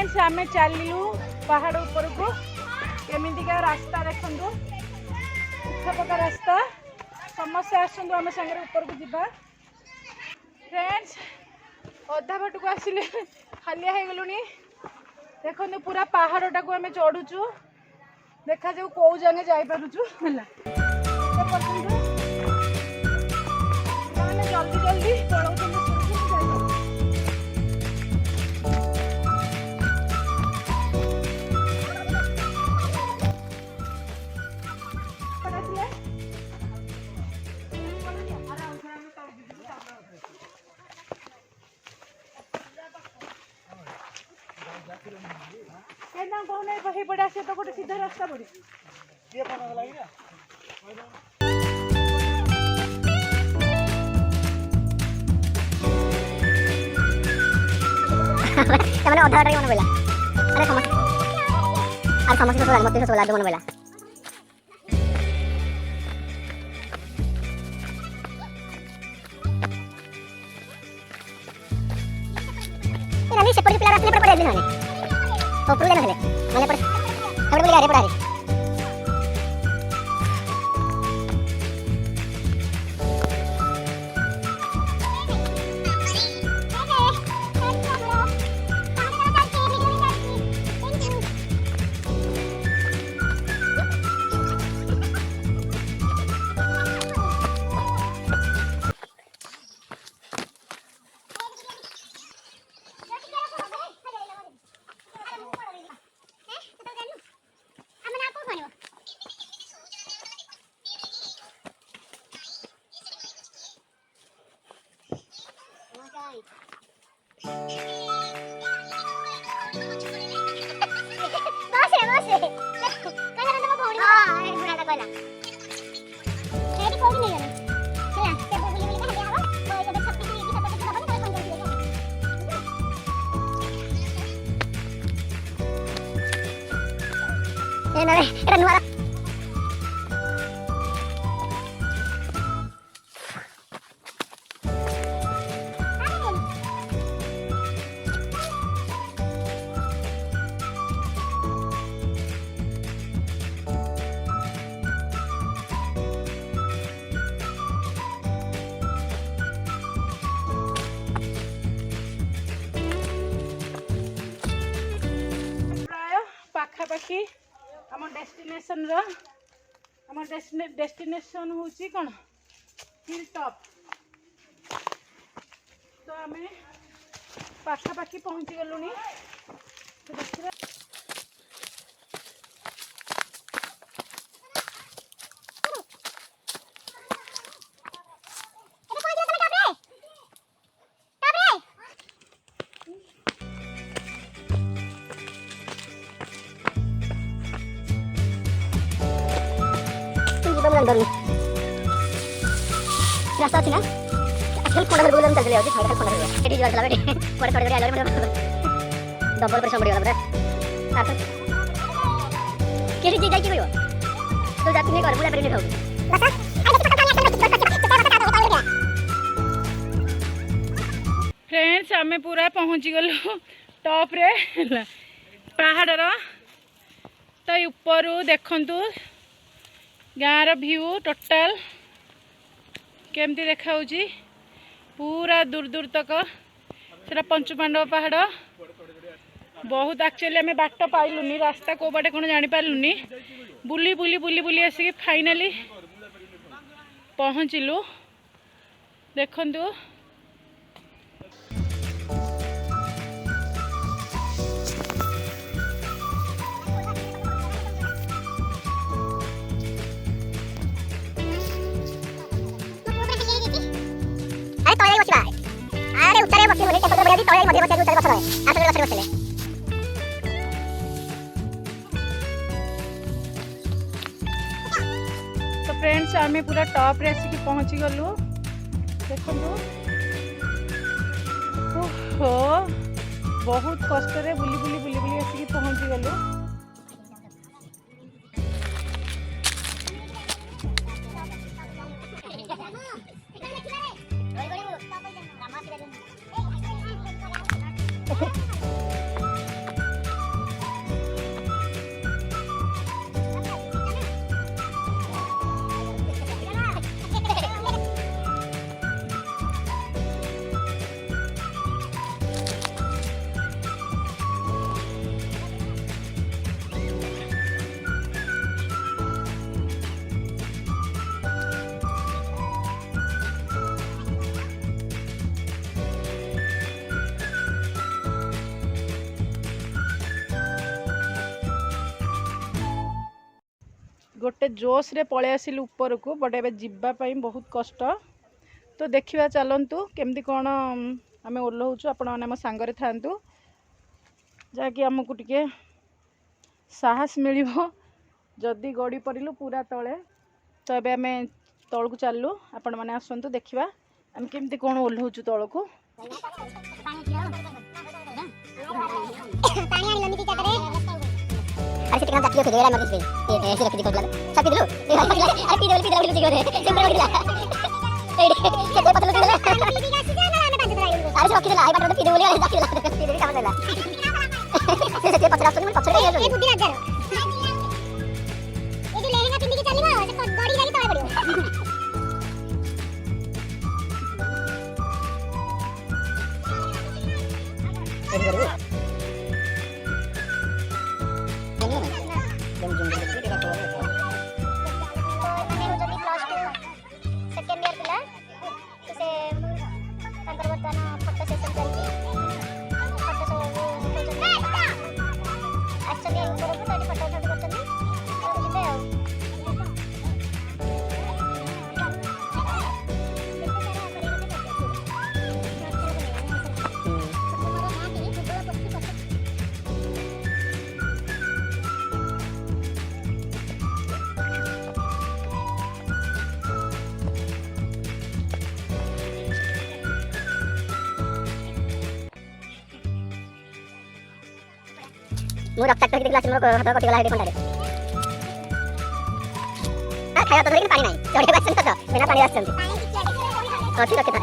Friends आम चलू पहाड़ ऊपर को केमिका रास्ता देखु पक्का रास्ता समस्या आसतु आम सागर ऊपर को जीवा फ्रेंड्स अधा बाट को आसिले हालिया हो गलुनी देखो पूरा पहाड़टा को आम चढ़ुचु देखा जाऊ कौ जागे जापरुचु है जल्दी जल्दी पलाऊ कहीं पड़े आसे तो गोटे सीधा रास्ता पड़े मैंने अधा मन बोला अरे समस्या मत मन बोला सेपट पिला रास्ते पड़े दिन तो पूरे दिन मैंने पड़े बोले अरे पड़ा era nueva. पाखापाखि आम डेस्टिनेशन हूँ कौन हिल टॉप तो आम पाखापाखि पहुँची गलुनी देखिए रास्ता अच्छी ना आजकल फोन नंबर बोलम चल जाओ खाली फोन नंबर एडी जोर चला बेटी पर थोड़ी देर आलो डबल पर संबड़ी वाला बरे केडी जाई की होयो तो जाती नहीं कर बुला पर नहीं खाओ फ्रेंड्स आम पूरा पहुँची गलु टॉप रे पहाड़ तो ऊपर देखंतु गाँव व्यू टोटाल केमती देखा पूरा दूर दूर तक से पंचुपांडव पहाड़ बहुत एक्चुअली आम बाट पाइलुनी रास्ता को बाटे कौन जापारूनी बुली बुली बुली बुली आसिक फाइनाली पहुँचलु देखंतु अरे उत्तरे बसी होने टेबल बढ़िया दी तळे मध्ये बसायचं उत्तरे बसले आता बसले बसले तो फ्रेंड्स आम पूरा टॉप रे आसिक पहुँची गलु देखंतु ओहो बहुत कष्ट रे बुली बुली बुली बुली आसिक पहुँची गलु गोटे जोश रे पळे आसिलु ऊपर को बट एबे जिब्बा पई बहुत कष्ट। तो देखिबा चलंतु केमती कोन आमे ओल्हौछु आपण माने हम सांगरे थांतु जाकि हमकु टिके साहस मिलिबो जदि गड़ी पड़िलु पूरा तले। तो एबे आमे तळ को चललु आपण माने आसंतु देखिबा आमे केमती कोन ओल्हौछु तळ को। पानी आनी लमी जातरे अरे सेठी काम जातियो के देरा मत पे ऐसे रख दी कोला सब पी दिलु अरे पी दिलु बुझी गरे सिंपल रख दिला एडे के पतलो के दिला पीदी का सीजन ना में 5 दिला अरे रख दिला आई बाटो पी दिलु अरे जाति दिला पी दिलु काम दिला से पतला सुन मन पछरे ए बुद्धि राजा ए जो लेहेंगा पिंदी के चलीबो से बॉडी लागी तळे पड़ियो मु रक्त तक ग्लास में हाथ कटि गला हेडी खंडारे आ खाया तो लेकिन पानी नहीं चढ़े बासन तो बिना पानी आछन ठीक रखे था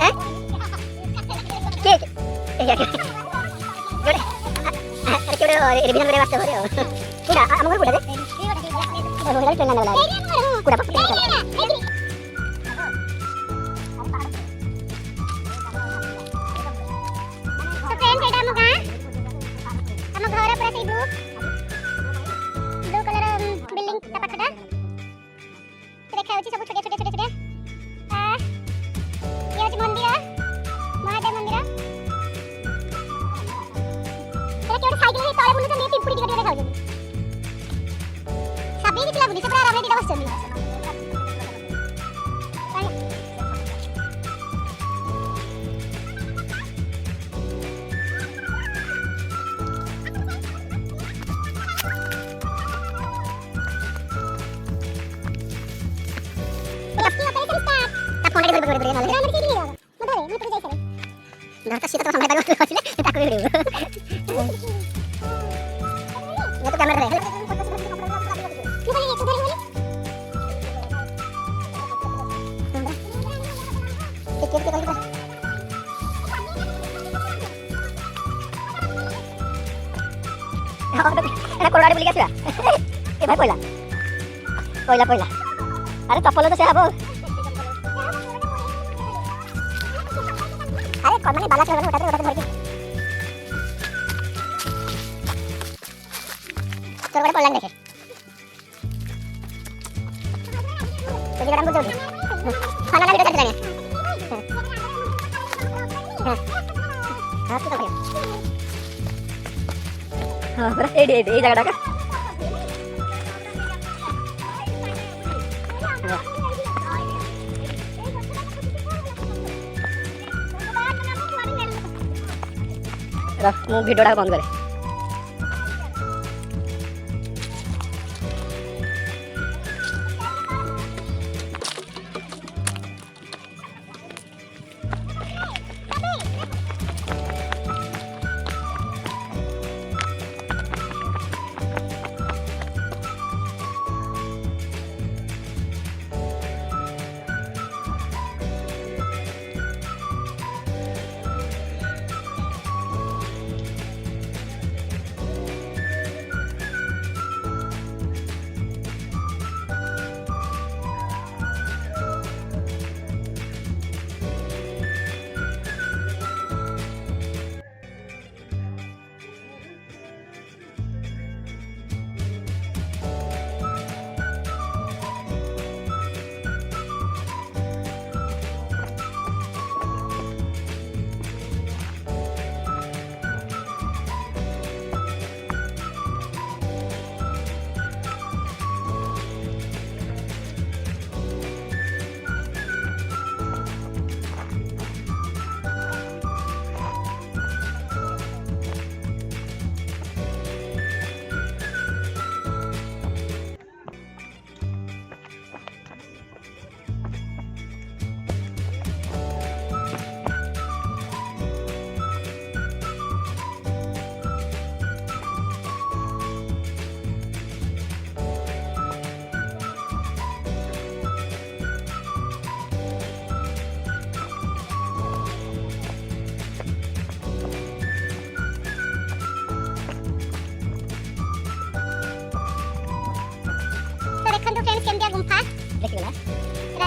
के ए जोड़े अरे केड़े रे बिना मेरे वास्ते हो रे पूरा हमको पूरा दे होला ट्रेन वाला पूरा तो ट्रेन सेटा मगा हम घर पर से ब्लू कलर बिल्डिंग ता पछटा देखा होची सब छोटे छोटे छोटे छोटे ये होची मंदिर महादेव मंदिर ए केवड साइकिल रे तळे बुलुछन ए पिंपुडी टिकट देखा होची सभी कितला बुली से पूरा आराम रे बसछन कोलाडे बुली गया ए भाई कोइला कोइला कोइला अरे चप्पल तो से हबो अरे कोन माने बाला चला उठा धर के तोर बड़े पल्ला देखे तो जरा हम बुझो खाना ना चल जाने हां तो भाई हां बड़ा ए जगह का मु भिडियोटा बंद करे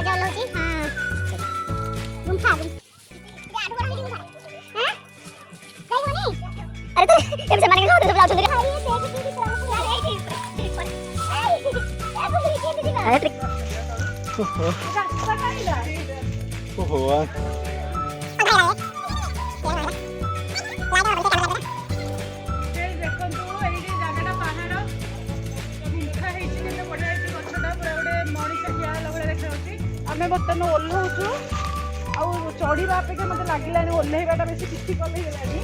जो लोची हां गुंफा ये आठो वाला गुंफा हैं कहीं होनी अरे तो ये से मानेंगे ना तो ब्लाउज सुंदर अरे देख की तरह अरे ट्रिक ओहो ଦେଖନ୍ତୁ ଏଇଠି ଜାଗାଟା ପାହାଡ଼ ଗୁମ୍ଫା ହେଇଛି କେତେ ବଢ଼ିଆ ହେଇଛି ଗଛଟା ପୁରା ଗୋଟେ ମଣିଷ ଠିଆ ହେଲା ଭଳିଆ ଦେଖାଯାଉଛି। ଆମେ ବର୍ତ୍ତମାନ ଓହ୍ଲଉଛୁ ଆଉ ଚଢ଼ିବା ଅପେକ୍ଷା ମୋତେ ଲାଗିଲାନି ଓହ୍ଲେଇବାଟା ବେଶୀ ଡିଫିକଲ୍ଟ ହେଇଗଲାଣି।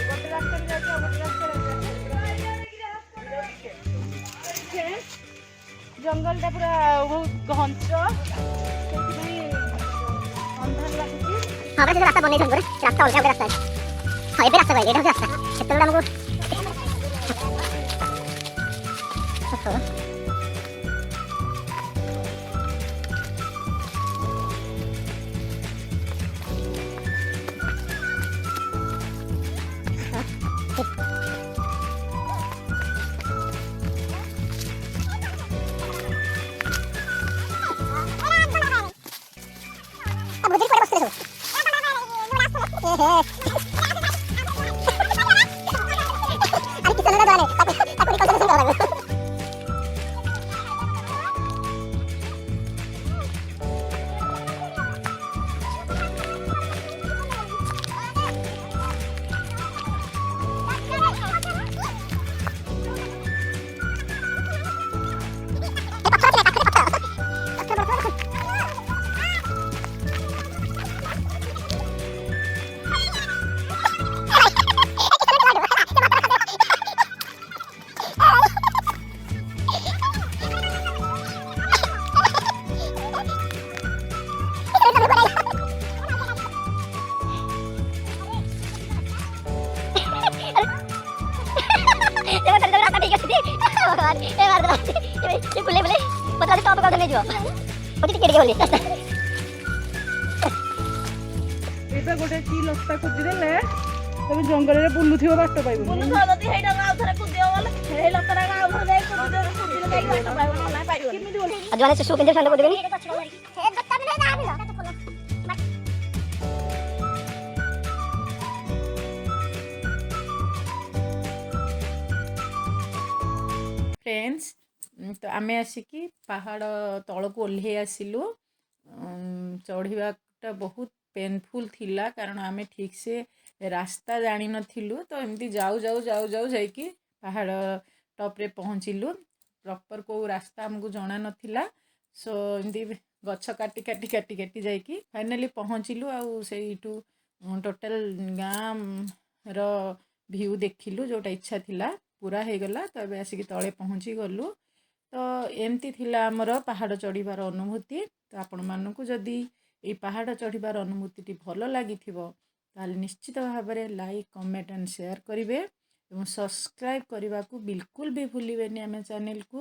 ଗୋଟେ ରାସ୍ତାରେ ଯାଉଛି ଆଉ ଗୋଟେ ରାସ୍ତାରେ ଜଙ୍ଗଲଟା ପୁରା ବହୁତ ଘଞ୍ଚ ସେଥିପାଇଁ ଅନ୍ଧାର ଲାଗୁଛି। हां बस रास्ता बने थे रास्ता अलग रास्ता है हां ये रास्ता भाई ये रास्ता सेतला हमको अब मुझे कोई बस ले अरे कितना ना डाले अपनी कौन सा डाले ଏବେ ଗୋଟେ କି ଲତା ଖୋଜିଦେଲେ ତମେ ଜଙ୍ଗଲରେ ବୁଲୁଥିବ ବାଟ ପାଇବନି। अजवाने से शू पिंजर ठंडा को देबेनी फ्रेंड्स तो आमे आसिकी पहाड़ तलक ओल्हे आसिलु चढ़ाटा बहुत पेनफुल थिला कारण आमे ठीक से रास्ता जानी नथिलु तो एमती जाऊ जाऊ जाऊ जाऊ जाइकी पहाड़ टॉप रे पहुँचिलु प्रॉपर को रास्ता हमको जाना नथिला सो एमती गछ काटी काटी काटी काटी जाइकी फाइनली पहुँचिलु आउ सेठू टोटल गाँ रो व्यू देखिलु जोटा इच्छा थिला पूरा हो गला तो अब आसिक तले पहुँची गलु तो एमती थिला आमर पहाड़ चढ़ीबार अनुभूति तो आपण मानकु जदि ये पहाड़ चढ़ीबार अनुभूति भल लगी ताले निश्चित भाव में लाइक कमेंट एंड शेयर करेंगे और सब्सक्राइब करने को बिल्कुल भी भूलिबेनी आम चैनल को।